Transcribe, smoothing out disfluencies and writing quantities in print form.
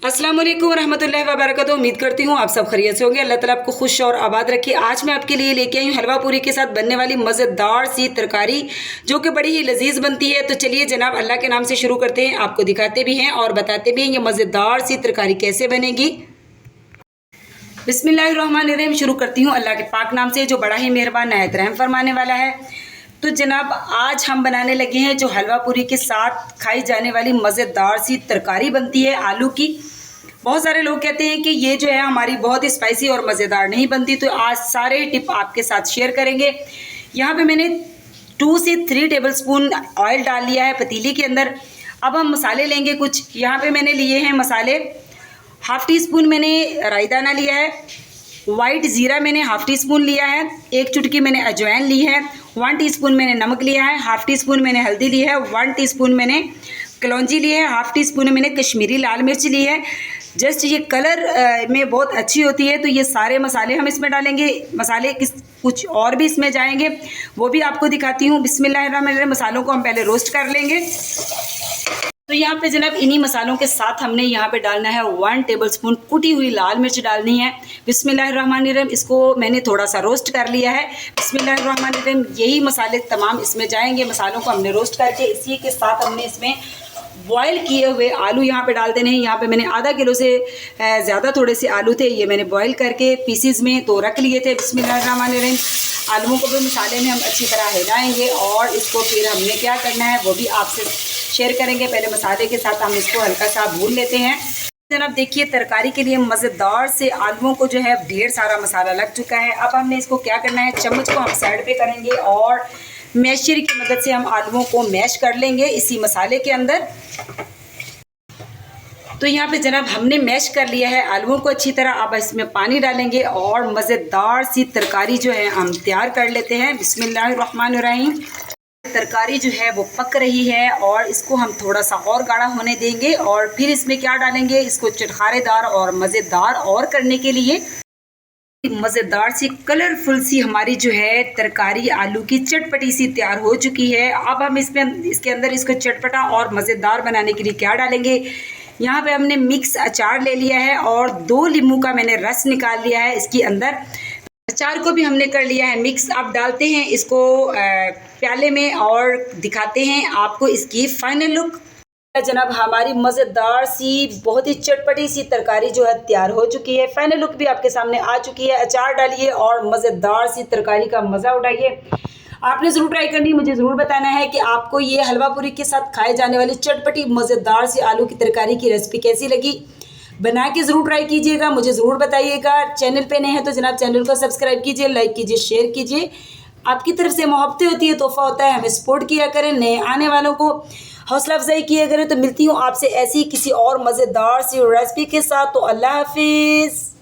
अस्सलाम वालेकुम रहमतुल्लाहि व बरकातहू। उम्मीद करती हूँ आप सब खैरियत से होंगे। अल्लाह ताला आपको खुश और आबाद रखे। आज मैं आपके लिए लेके आई हूँ हलवा पूरी के साथ बनने वाली मज़ेदार सी तरकारी जो कि बड़ी ही लजीज बनती है। तो चलिए जनाब अल्लाह के नाम से शुरू करते हैं। आपको दिखाते भी हैं और बताते भी हैं ये मज़ेदार सी तरकारी कैसे बनेगी। बिस्मिल्लाहिर्रहमानिर्रहीम। शुरू करती हूँ अल्लाह के पाक नाम से जो बड़ा ही मेहरबान निहायत रहम फरमाने वाला है। तो जनाब आज हम बनाने लगे हैं जो हलवा पूरी के साथ खाई जाने वाली मज़ेदार सी तरकारी बनती है आलू की। बहुत सारे लोग कहते हैं कि ये जो है हमारी बहुत ही स्पाइसी और मज़ेदार नहीं बनती, तो आज सारे टिप आपके साथ शेयर करेंगे। यहाँ पे मैंने 2 से 3 टेबलस्पून ऑयल डाल लिया है पतीली के अंदर। अब हम मसाले लेंगे कुछ। यहाँ पे मैंने लिए हैं मसाले, हाफ़ टी स्पून मैंने राई दाना लिया है, वाइट ज़ीरा मैंने हाफ़ टी स्पून लिया है, 1 चुटकी मैंने अजवाइन ली है, 1 टीस्पून मैंने नमक लिया है, हाफ़ टी स्पून मैंने हल्दी ली है, 1 टीस्पून मैंने कलौंजी ली है, हाफ़ टी स्पून मैंने कश्मीरी लाल मिर्च ली है। जस्ट ये कलर में बहुत अच्छी होती है। तो ये सारे मसाले हम इसमें डालेंगे। मसाले कुछ और भी इसमें जाएंगे, वो भी आपको दिखाती हूँ। बिस्मिल्लाहिर्रहमानिर्रहीम। मसालों को हम पहले रोस्ट कर लेंगे। तो यहाँ पे जनाब इन्हीं मसालों के साथ हमने यहाँ पे डालना है 1 टेबलस्पून कुटी हुई लाल मिर्च डालनी है। बिस्मिल्लाहिर्रहमानिर्रहीम। इसको मैंने थोड़ा सा रोस्ट कर लिया है। बिस्मिल्लाहिर्रहमानिर्रहीम। यही मसाले तमाम इसमें जाएंगे। मसालों को हमने रोस्ट करके इसी के साथ हमने इसमें बॉयल किए हुए आलू यहाँ पे डाल देने हैं। यहाँ पे मैंने आधा किलो से ज़्यादा थोड़े से आलू थे, ये मैंने बॉयल करके पीसीज में तो रख लिए थे। बिस्मिल्लाहिर्रहमानिर्रहीम। आलूओं को भी मसाले में हम अच्छी तरह हिलाएंगे और इसको फिर हमने क्या करना है वो भी आपसे शेयर करेंगे। पहले मसाले के साथ हम इसको हल्का सा भून लेते हैं। जनाब देखिए तरकारी के लिए मज़ेदार से आलूओं को जो है ढेर सारा मसाला लग चुका है। अब हमने इसको क्या करना है, चम्मच को हम साइड पे करेंगे और मैशर की मदद से हम आलूओं को मैश कर लेंगे इसी मसाले के अंदर। तो यहाँ पे जनाब हमने मैश कर लिया है आलूओं को अच्छी तरह। अब इसमें पानी डालेंगे और मज़ेदार सी तरकारी जो है हम तैयार कर लेते हैं। बिस्मिल्लाहिर्रहमानिर्रहीम। तरकारी जो है वो पक रही है और इसको हम थोड़ा सा और गाढ़ा होने देंगे और फिर इसमें क्या डालेंगे, इसको चटखारेदार और मज़ेदार और करने के लिए मज़ेदार सी कलरफुल सी हमारी जो है तरकारी आलू की चटपटी सी तैयार हो चुकी है। अब हम इसके अंदर इसको चटपटा और मज़ेदार बनाने के लिए क्या डालेंगे, यहाँ पे हमने मिक्स अचार ले लिया है और 2 नींबू का मैंने रस निकाल लिया है इसके अंदर। अचार को भी हमने कर लिया है मिक्स। अब डालते हैं इसको प्याले में और दिखाते हैं आपको इसकी फाइनल लुक। जनाब हमारी मज़ेदार सी बहुत ही चटपटी सी तरकारी जो है तैयार हो चुकी है। फाइनल लुक भी आपके सामने आ चुकी है। अचार डालिए और मज़ेदार सी तरकारी का मज़ा उठाइए। आपने ज़रूर ट्राई करनी, मुझे ज़रूर बताना है कि आपको ये हलवा पूरी के साथ खाए जाने वाली चटपटी मज़ेदार सी आलू की तरकारी की रेसिपी कैसी लगी। बना के ज़रूर ट्राई कीजिएगा, मुझे ज़रूर बताइएगा। चैनल पे नए हैं तो जनाब चैनल को सब्सक्राइब कीजिए, लाइक कीजिए, शेयर कीजिए। आपकी तरफ से मोहब्बतें होती है, तोहफ़ा होता है, हमें सपोर्ट किया करें। नए आने वालों को हौसला अफजाई किया करें। तो मिलती हूँ आपसे ऐसी किसी और मज़ेदार सी रेसिपी के साथ। तो अल्लाह हाफिज़।